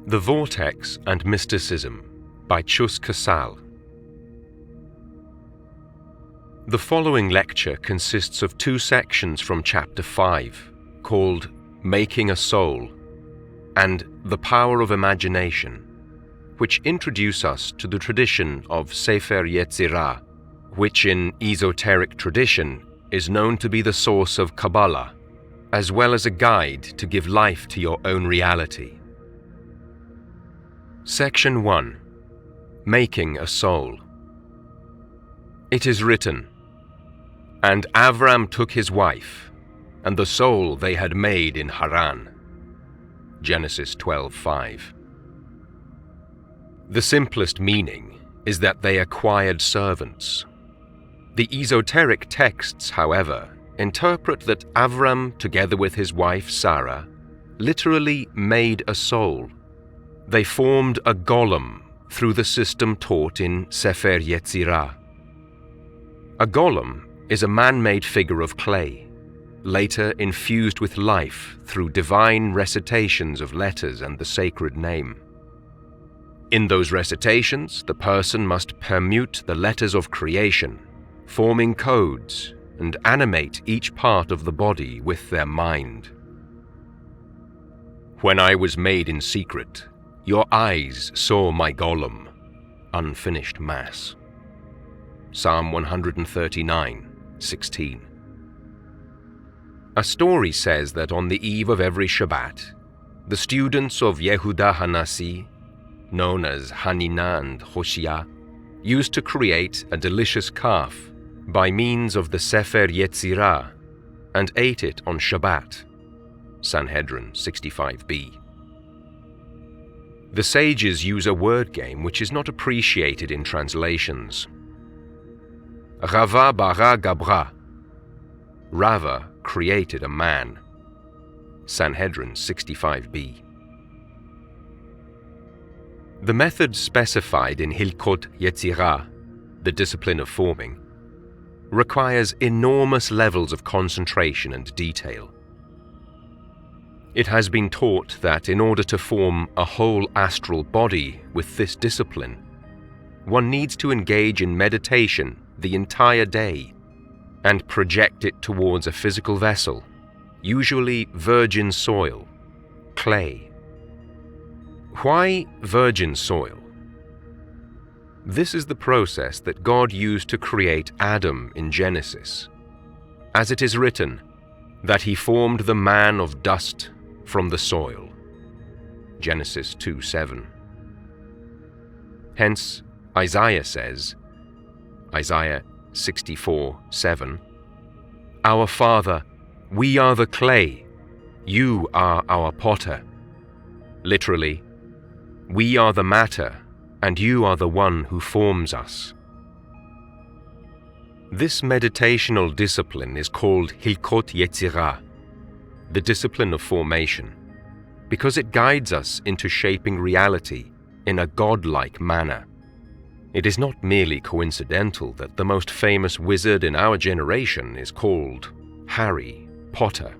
The Vortex and Mysticism by Xus Casal. The following lecture consists of two sections from Chapter 5, called Making a Soul and The Power of Imagination, which introduce us to the tradition of sefer Yetzirah, which in esoteric tradition is known to be the source of Kabbalah, as well as a guide to give life to your own reality. Section 1. Making a Soul. It is written, "And Avram took his wife, and the soul they had made in Haran." Genesis 12:5. The simplest meaning is that they acquired servants. The esoteric texts, however, interpret that Avram, together with his wife Sarah, literally made a soul. They formed a golem through the system taught in sefer Yetzirah. A golem is a man-made figure of clay, later infused with life through divine recitations of letters and the sacred name. In those recitations, the person must permute the letters of creation, forming codes, and animate each part of the body with their mind. "When I was made in secret, your eyes saw my golem." Unfinished Mass. Psalm 139:16. A story says that on the eve of every Shabbat, the students of Yehuda Hanasi, known as Hanina and Hoshea, used to create a delicious calf by means of the sefer Yetzirah and ate it on Shabbat. Sanhedrin 65b. The sages use a word game which is not appreciated in translations. Rava bara gabra. Rava created a man. Sanhedrin 65b. The method specified in Hilkot Yetzirah, the discipline of forming, requires enormous levels of concentration and detail. It has been taught that in order to form a whole astral body with this discipline, one needs to engage in meditation the entire day and project it towards a physical vessel, usually virgin soil, clay. Why virgin soil? This is the process that God used to create Adam in Genesis. As it is written, that he formed the man of dust from the soil. Genesis 2:7. Hence, Isaiah says, Isaiah 64:7, "Our Father, we are the clay, you are our potter." Literally, we are the matter, and you are the one who forms us. This meditational discipline is called Hilkot Yetzirah, the discipline of formation, because it guides us into shaping reality in a godlike manner. It is not merely coincidental that the most famous wizard in our generation is called Harry Potter.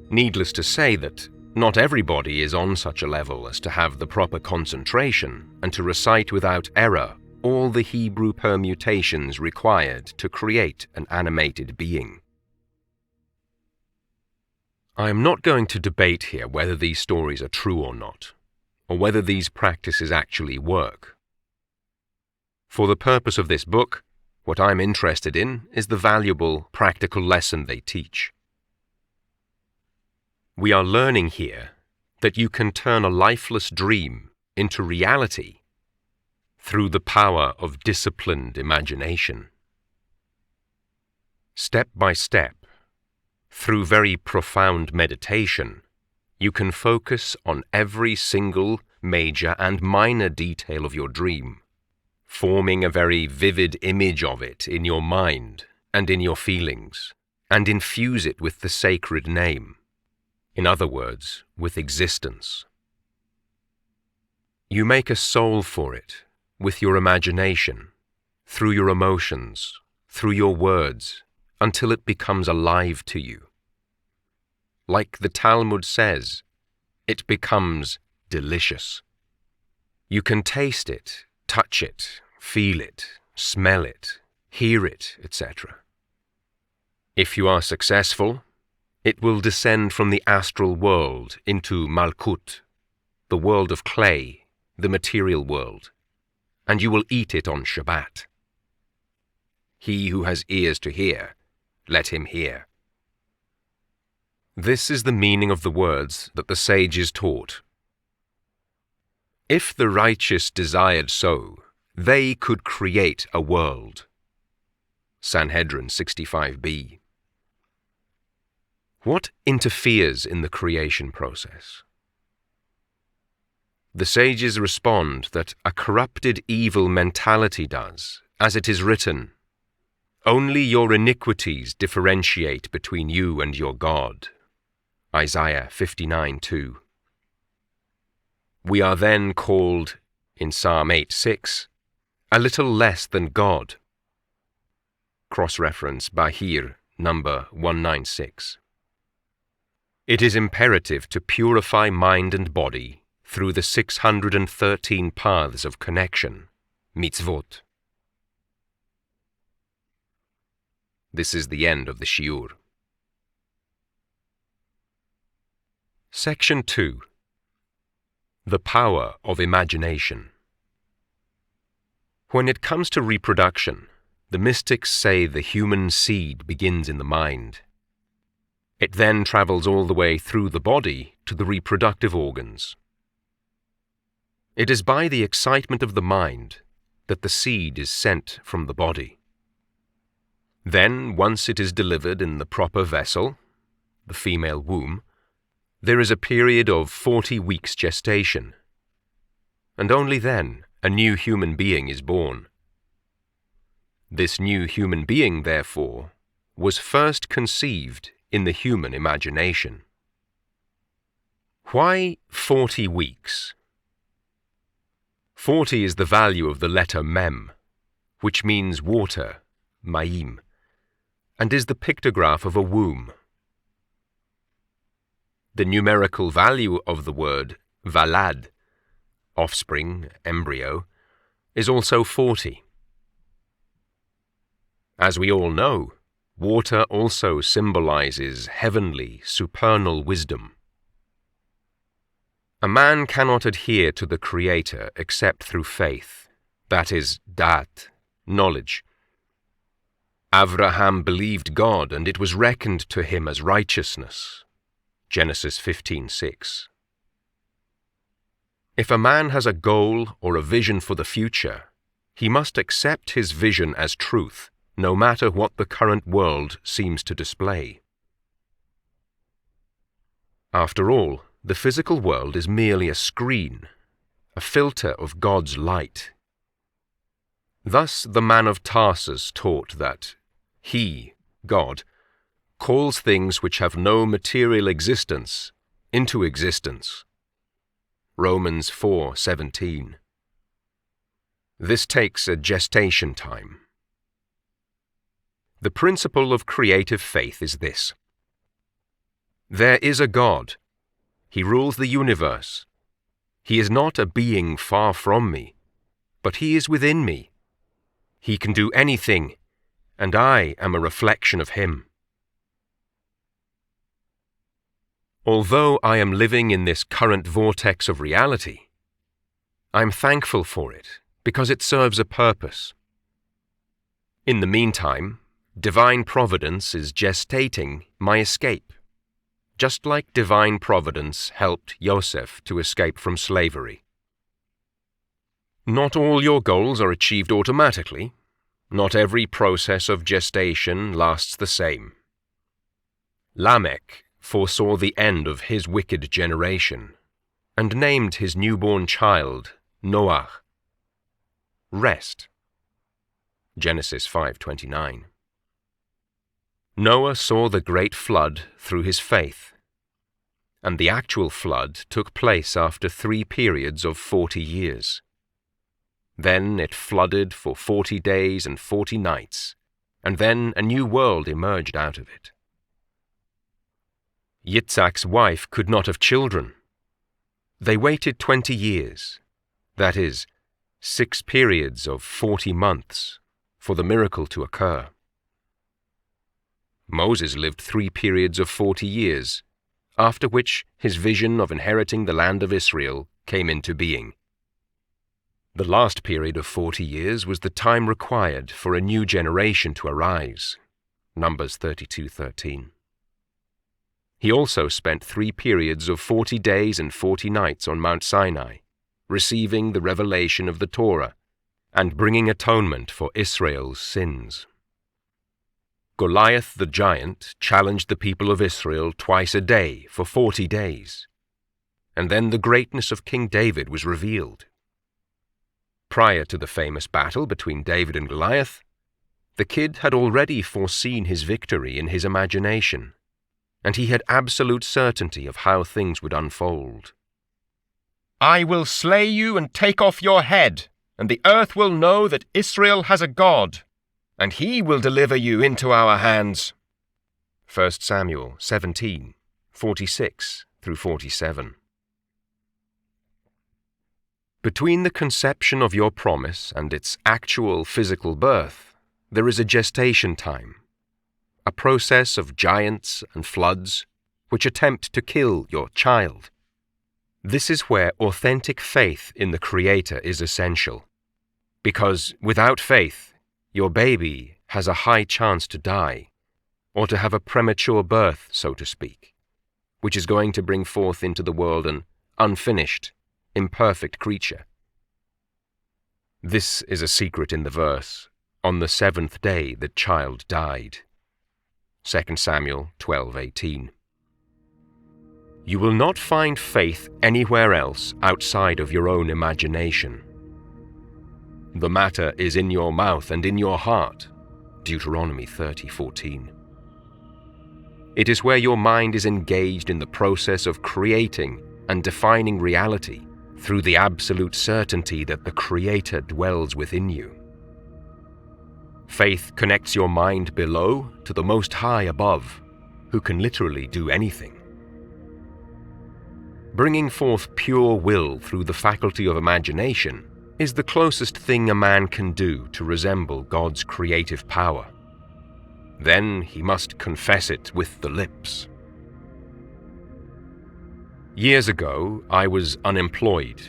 Needless to say that not everybody is on such a level as to have the proper concentration and to recite without error all the Hebrew permutations required to create an animated being. I am not going to debate here whether these stories are true or not, or whether these practices actually work. For the purpose of this book, what I'm interested in is the valuable, practical lesson they teach. We are learning here that you can turn a lifeless dream into reality through the power of disciplined imagination. Step by step, through very profound meditation, you can focus on every single major and minor detail of your dream, forming a very vivid image of it in your mind and in your feelings, and infuse it with the sacred name. In other words, with existence. You make a soul for it with your imagination, through your emotions, through your words, until it becomes alive to you. Like the Talmud says, it becomes delicious. You can taste it, touch it, feel it, smell it, hear it, etc. If you are successful, it will descend from the astral world into Malkut, the world of clay, the material world, and you will eat it on Shabbat. He who has ears to hear, let him hear. This is the meaning of the words that the sages taught. If the righteous desired so, they could create a world. Sanhedrin 65b. What interferes in the creation process? The sages respond that a corrupted evil mentality does, as it is written, "Only your iniquities differentiate between you and your God." Isaiah 59:2. We are then called, in Psalm 8:6, a little less than God. Cross-reference Bahir, number 196. It is imperative to purify mind and body through the 613 paths of connection, mitzvot. This is the end of the shiur. Section 2. The power of imagination. When it comes to reproduction, the mystics say the human seed begins in the mind. It then travels all the way through the body to the reproductive organs. It is by the excitement of the mind that the seed is sent from the body. Then, once it is delivered in the proper vessel, the female womb, there is a period of 40 weeks gestation, and only then a new human being is born. This new human being, therefore, was first conceived in the human imagination. Why 40 weeks? 40 is the value of the letter Mem, which means water, Ma'im, and is the pictograph of a womb. The numerical value of the word valad, offspring, embryo, is also 40. As we all know, water also symbolizes heavenly, supernal wisdom. A man cannot adhere to the Creator except through faith, that is, dat, knowledge. Avraham believed God, and it was reckoned to him as righteousness. Genesis 15:6. If a man has a goal or a vision for the future, he must accept his vision as truth, no matter what the current world seems to display. After all, the physical world is merely a screen, a filter of God's light. Thus the man of Tarsus taught that He, God, calls things which have no material existence into existence. Romans 4:17. This takes a gestation time. The principle of creative faith is this: there is a God. He rules the universe. He is not a being far from me, but He is within me. He can do anything, and I am a reflection of Him. Although I am living in this current vortex of reality, I am thankful for it because it serves a purpose. In the meantime, divine providence is gestating my escape, just like divine providence helped Joseph to escape from slavery. Not all your goals are achieved automatically. Not every process of gestation lasts the same. Lamech foresaw the end of his wicked generation, and named his newborn child Noah. Rest. Genesis 5:29. Noah saw the great flood through his faith, and the actual flood took place after 3 periods of 40 years. Then it flooded for 40 days and 40 nights, and then a new world emerged out of it. Yitzhak's wife could not have children, They waited 20 years, that is, 6 periods of 40 months, for the miracle to occur. Moses lived 3 periods of 40 years, after which his vision of inheriting the land of Israel came into being. The last period of 40 years was the time required for a new generation to arise, Numbers 32:13. He also spent 3 periods of 40 days and 40 nights on Mount Sinai, receiving the revelation of the Torah and bringing atonement for Israel's sins. Goliath the giant challenged the people of Israel twice a day for 40 days, and then the greatness of King David was revealed. Prior to the famous battle between David and Goliath, the kid had already foreseen his victory in his imagination, and he had absolute certainty of how things would unfold. "I will slay you and take off your head, and the earth will know that Israel has a God, and he will deliver you into our hands." 1 Samuel 17:46-47. Between the conception of your promise and its actual physical birth, there is a gestation time, a process of giants and floods which attempt to kill your child. This is where authentic faith in the Creator is essential, because without faith, your baby has a high chance to die, or to have a premature birth, so to speak, which is going to bring forth into the world an unfinished, imperfect creature. This is a secret in the verse, "On the 7th day the child died." 2 Samuel 12:18. You will not find faith anywhere else outside of your own imagination. The matter is in your mouth and in your heart, Deuteronomy 30:14. It is where your mind is engaged in the process of creating and defining reality through the absolute certainty that the Creator dwells within you. Faith connects your mind below to the Most High above, who can literally do anything. Bringing forth pure will through the faculty of imagination is the closest thing a man can do to resemble God's creative power. Then he must confess it with the lips. Years ago, I was unemployed,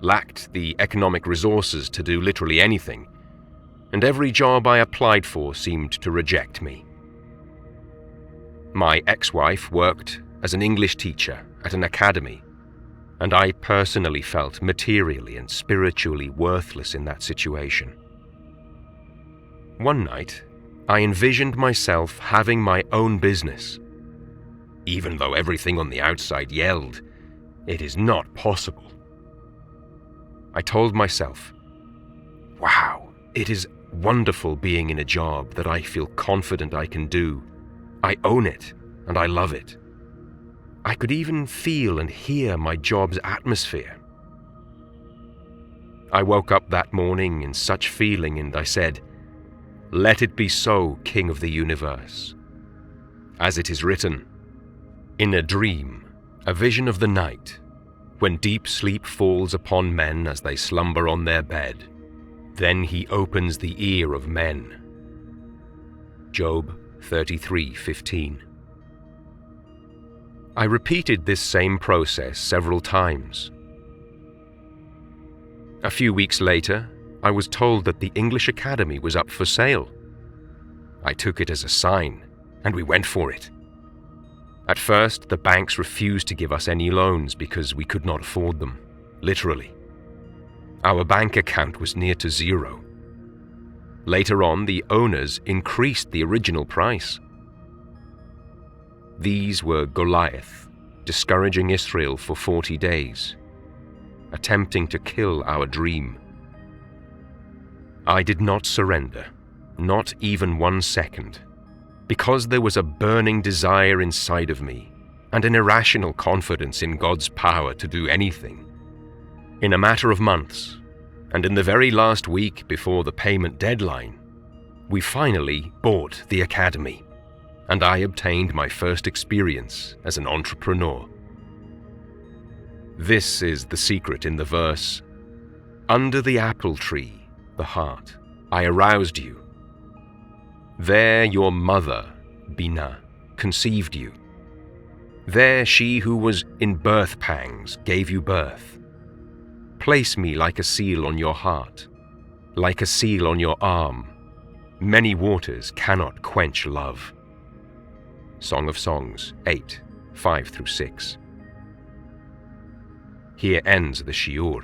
lacked the economic resources to do literally anything, and every job I applied for seemed to reject me. My ex-wife worked as an English teacher at an academy, and I personally felt materially and spiritually worthless in that situation. One night, I envisioned myself having my own business, even though everything on the outside yelled, "It is not possible." I told myself, "Wow, it is wonderful being in a job that I feel confident I can do. I own it, and I love it. I could even feel and hear my job's atmosphere." I woke up that morning in such feeling and I said, "Let it be so, King of the universe. As it is written, in a dream, a vision of the night, when deep sleep falls upon men as they slumber on their bed, then he opens the ear of men." Job 33:15. I repeated this same process several times. A few weeks later, I was told that the English Academy was up for sale. I took it as a sign, and we went for it. At first, the banks refused to give us any loans because we could not afford them, literally. Our bank account was near to zero. Later on, the owners increased the original price. These were Goliath, discouraging Israel for 40 days, attempting to kill our dream. I did not surrender, not even 1 second, because there was a burning desire inside of me and an irrational confidence in God's power to do anything. In a matter of months, and in the very last week before the payment deadline, we finally bought the academy, and I obtained my first experience as an entrepreneur. This is the secret in the verse, "Under the apple tree, the heart, I aroused you. There your mother, Binah, conceived you. There she who was in birth pangs gave you birth. Place me like a seal on your heart, like a seal on your arm. Many waters cannot quench love." Song of Songs 8, 5-6. Here ends the shiur.